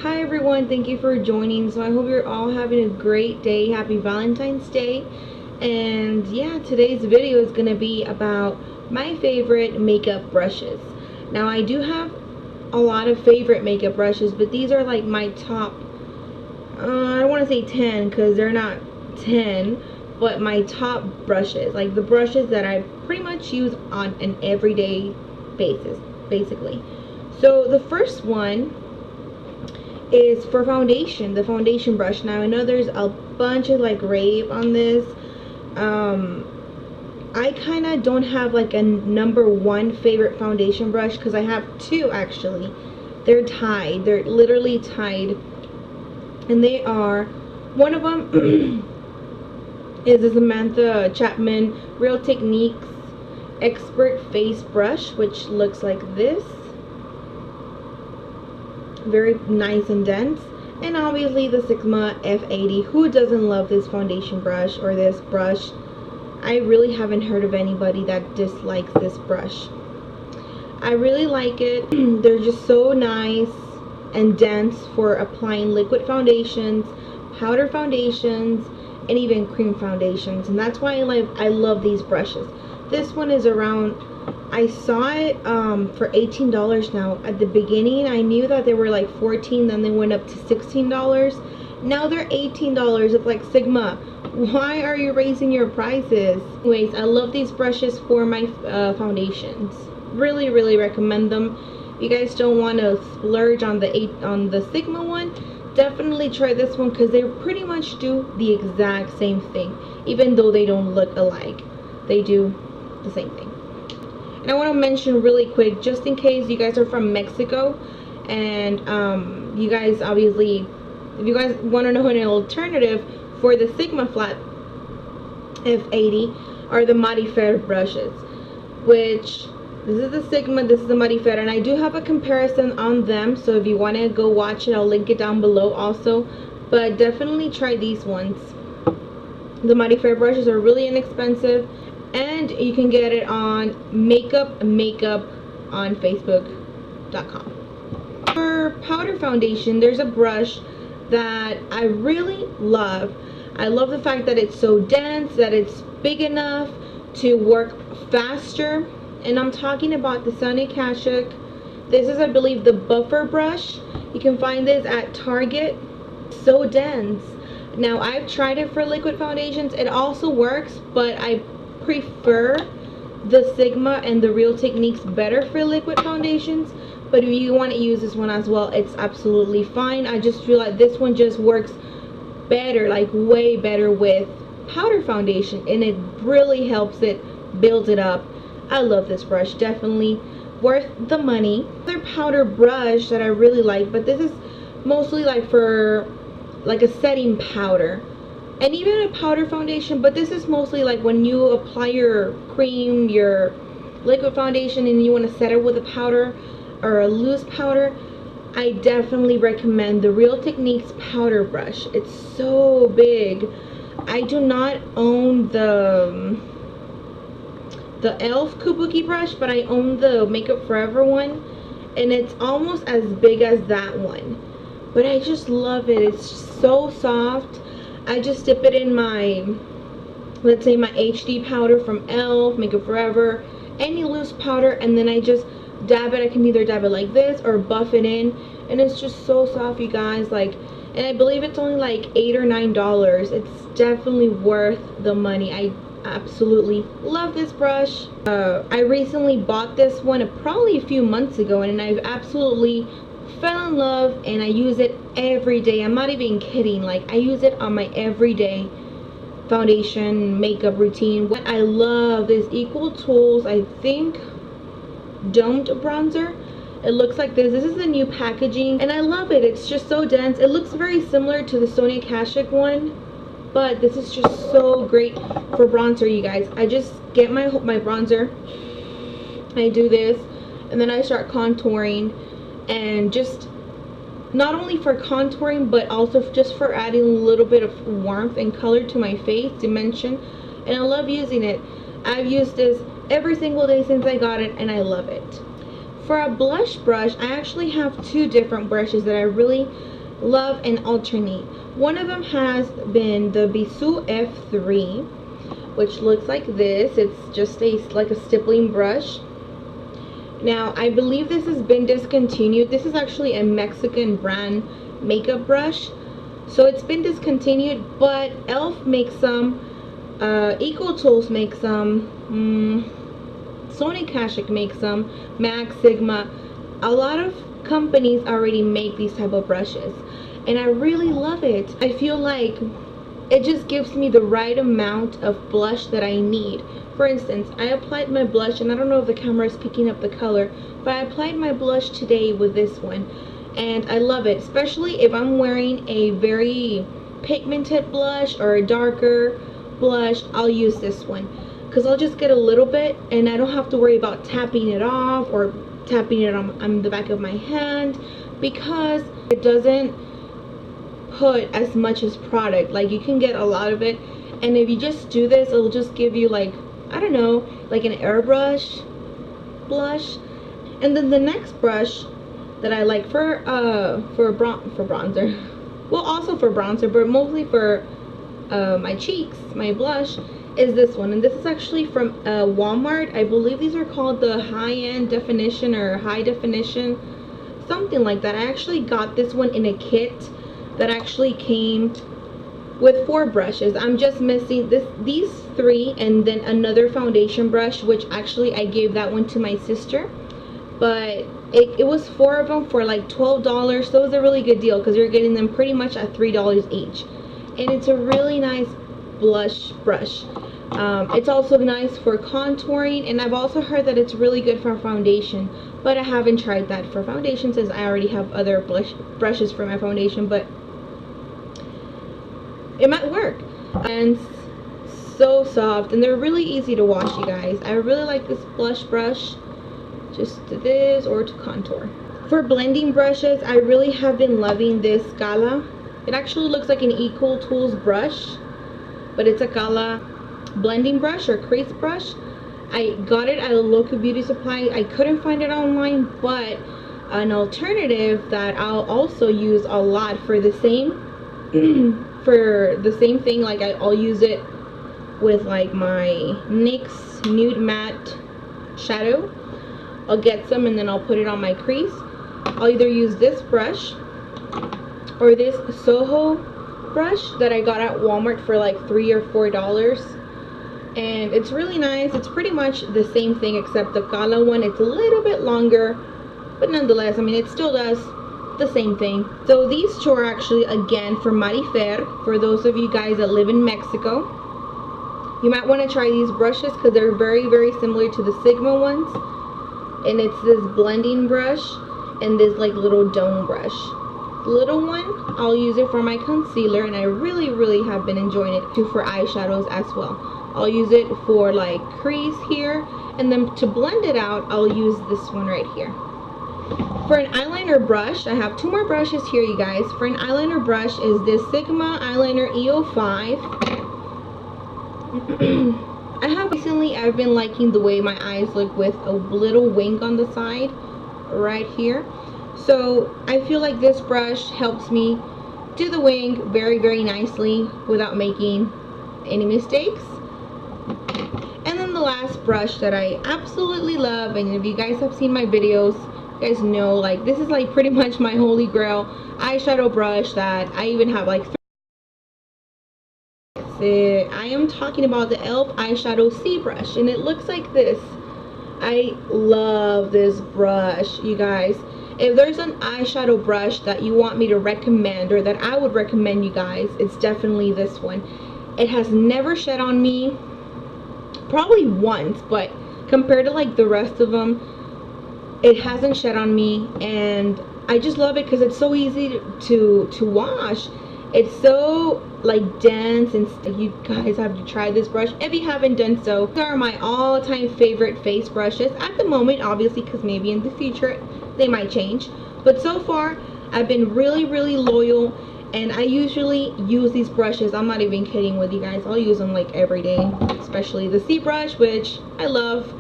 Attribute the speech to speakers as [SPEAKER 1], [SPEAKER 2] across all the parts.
[SPEAKER 1] Hi everyone, thank you for joining. So I hope you're all having a great day. Happy Valentine's Day. And yeah, today's video is going to be about my favorite makeup brushes. Now I do have a lot of favorite makeup brushes, but these are like my top, I don't want to say 10 because they're not 10, but my top brushes, like the brushes that I pretty much use on an everyday basis, basically. So the first one is for foundation, the foundation brush. Now I know there's a bunch of like rave on this. I kind of don't have like a number one favorite foundation brush because I have two actually. They're tied, they're literally tied, and they are, one of them is the Samantha Chapman Real Techniques Expert Face Brush, which looks like this. Very nice and dense. And obviously the Sigma F80. Who doesn't love this foundation brush or this brush? I really haven't heard of anybody that dislikes this brush. I really like it. They're just so nice and dense for applying liquid foundations, powder foundations, and even cream foundations. And that's why I love these brushes. This one is around, I saw it for $18 now. At the beginning I knew that they were like $14, then they went up to $16. Now they're $18. It's like, Sigma, why are you raising your prices? Anyways, I love these brushes for my foundations. Really recommend them. If you guys don't want to splurge on the Sigma one, definitely try this one because they pretty much do the exact same thing. Even though they don't look alike, they do the same thing. And I want to mention really quick, just in case you guys are from Mexico and you guys obviously, if you guys want to know an alternative for the Sigma Flat F80 are the Modifier brushes, which this is the Sigma, this is the Modifier, and I do have a comparison on them, so if you want to go watch it, I'll link it down below also. But definitely try these ones. The Modifier brushes are really inexpensive, and you can get it on makeup on facebook.com. For powder foundation, there's a brush that I really love. I love the fact that it's so dense, that it's big enough to work faster, and I'm talking about the Sonia Kashuk. This is, I believe, the buffer brush. You can find this at Target. So dense. Now I've tried it for liquid foundations, it also works, but I prefer the Sigma and the Real Techniques better for liquid foundations. But if you want to use this one as well, it's absolutely fine. I just feel like this one just works better, like way better with powder foundation, and it really helps it build it up. I love this brush, definitely worth the money. Another powder brush that I really like, but this is mostly like for like a setting powder and even a powder foundation, but this is mostly like when you apply your cream, your liquid foundation, and you want to set it with a powder or a loose powder. I definitely recommend the Real Techniques powder brush. It's so big. I do not own the e.l.f. kabuki brush, but I own the Makeup Forever one, and it's almost as big as that one. But I just love it. It's so soft. I just dip it in my, let's say my HD powder from e.l.f., Makeup Forever, any loose powder, and then I just dab it. I can either dab it like this or buff it in, and it's just so soft, you guys. Like, and I believe it's only like $8 or $9. It's definitely worth the money. I absolutely love this brush. I recently bought this one probably a few months ago, and I've absolutely fell in love, and I use it every day. I'm not even kidding. Like, I use it on my everyday foundation makeup routine. What I love is Equal Tools, I think, domed bronzer. It looks like this. This is the new packaging, and I love it. It's just so dense. It looks very similar to the Sonia Kashuk one, but this is just so great for bronzer, you guys. I just get my bronzer, I do this, and then I start contouring, and just not only for contouring, but also just for adding a little bit of warmth and color to my face, dimension, and I love using it. I've used this every single day since I got it, and I love it. For a blush brush, I actually have two different brushes that I really love and alternate. One of them has been the Bisou F3, which looks like this. It's just like a stippling brush. Now, I believe this has been discontinued. This is actually a Mexican brand makeup brush. So it's been discontinued, but e.l.f. makes some, Eco Tools makes some, Sony Kashik makes some, MAC, Sigma. A lot of companies already make these type of brushes, and I really love it. I feel like it just gives me the right amount of blush that I need. For instance, I applied my blush, and I don't know if the camera is picking up the color, but I applied my blush today with this one, and I love it, especially if I'm wearing a very pigmented blush or a darker blush. I'll use this one because I'll just get a little bit, and I don't have to worry about tapping it off or tapping it on the back of my hand, because it doesn't put as much as product. Like, you can get a lot of it, and if you just do this, it'll just give you, like, I don't know, like an airbrush blush. And then the next brush that I like for bronzer, well, also for bronzer, but mostly for my cheeks, my blush, is this one. And this is actually from Walmart. I believe these are called the high-end definition or high definition, something like that. I actually got this one in a kit that actually came with 4 brushes. I'm just missing these 3, and then another foundation brush, which actually I gave that one to my sister, but it was 4 of them for like $12, so it was a really good deal because you're getting them pretty much at $3 each. And it's a really nice blush brush. It's also nice for contouring, and I've also heard that it's really good for foundation, but I haven't tried that for foundation since I already have other brushes for my foundation, but it might work. And so soft, and they're really easy to wash, you guys. I really like this blush brush, just to this or to contour. For blending brushes, I really have been loving this Gala. It actually looks like an Eco Tools brush, but it's a Gala blending brush or crease brush. I got it at a local beauty supply. I couldn't find it online, but an alternative that I'll also use a lot for the same thing, like I'll use it with like my NYX Nude Matte shadow. I'll get some and then I'll put it on my crease. I'll either use this brush or this Soho brush that I got at Walmart for like $3 or $4, and it's really nice. It's pretty much the same thing, except the Gala one, it's a little bit longer, but nonetheless, I mean, it still does the same thing. So these 2 are actually, again, for Marifer. For those of you guys that live in Mexico, you might want to try these brushes because they're very, very similar to the Sigma ones. And it's this blending brush and this like little dome brush. The little one, I'll use it for my concealer, and I really, really have been enjoying it too for eyeshadows as well. I'll use it for like crease here, and then to blend it out, I'll use this one right here. For an eyeliner brush, I have 2 more brushes here, you guys. For an eyeliner brush is this Sigma Eyeliner EO5. I've been liking the way my eyes look with a little wing on the side right here. So I feel like this brush helps me do the wing very, very nicely without making any mistakes. And then the last brush that I absolutely love, and if you guys have seen my videos, you guys know, like, this is like pretty much my holy grail eyeshadow brush that I even have like 3. I am talking about the e.l.f. eyeshadow C brush, and it looks like this. I love this brush, you guys. If there's an eyeshadow brush that you want me to recommend, or that I would recommend you guys, it's definitely this one. It has never shed on me, probably once, but compared to like the rest of them, it hasn't shed on me, and I just love it because it's so easy to wash. It's so like dense, and you guys have to try this brush if you haven't done so. These are my all-time favorite face brushes at the moment, obviously, because maybe in the future they might change, but so far I've been really, really loyal, and I usually use these brushes. I'm not even kidding with you guys. I'll use them like every day, especially the C brush, which I love.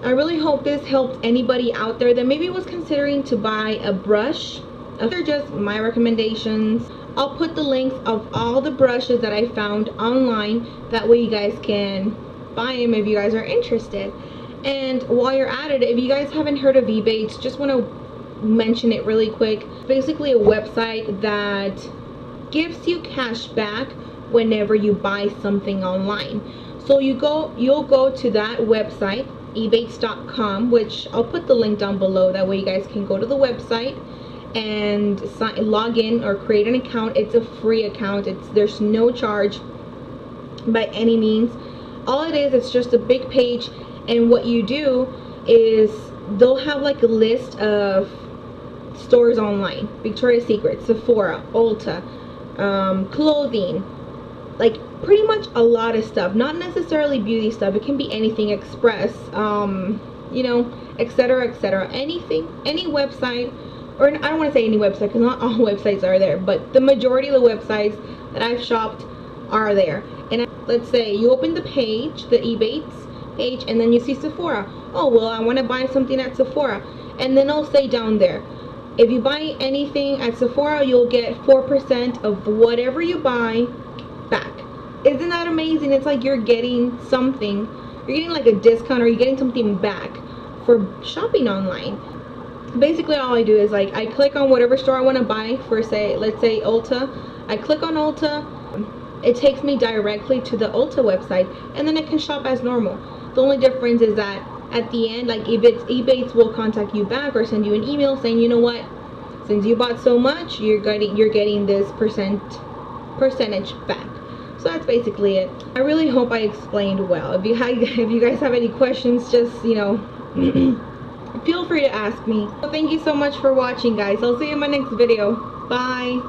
[SPEAKER 1] I really hope this helped anybody out there that maybe was considering to buy a brush They're just my recommendations. I'll put the links of all the brushes that I found online. That way you guys can buy them if you guys are interested. And while you're at it, if you guys haven't heard of Ebates, just want to mention it really quick. Basically a website that gives you cash back whenever you buy something online. So you'll go to that website, ebates.com, which I'll put the link down below. That way you guys can go to the website and log in or create an account. It's a free account. There's no charge by any means. All it is, it's just a big page, and what you do is they'll have like a list of stores online: Victoria's Secret, Sephora, Ulta, clothing, like pretty much a lot of stuff. Not necessarily beauty stuff, it can be anything, Express, you know, etc, etc. Anything, any website, or I don't want to say any website because not all websites are there, but the majority of the websites that I've shopped are there. And let's say you open the page, the Ebates page, and then you see Sephora. Oh, well, I want to buy something at Sephora, and then I'll say down there, if you buy anything at Sephora, you'll get 4% of whatever you buy back. Isn't that amazing? It's like you're getting something, you're getting like a discount, or you're getting something back for shopping online. Basically all I do is like I click on whatever store I want to buy for, say, let's say Ulta. I click on Ulta, it takes me directly to the Ulta website, and then I can shop as normal. The only difference is that at the end, like if it's Ebates, will contact you back or send you an email saying, you know what, since you bought so much, you're getting this percentage back. So that's basically it. I really hope I explained well. If you guys have any questions, just, you know, feel free to ask me. Well, thank you so much for watching, guys. I'll see you in my next video. Bye.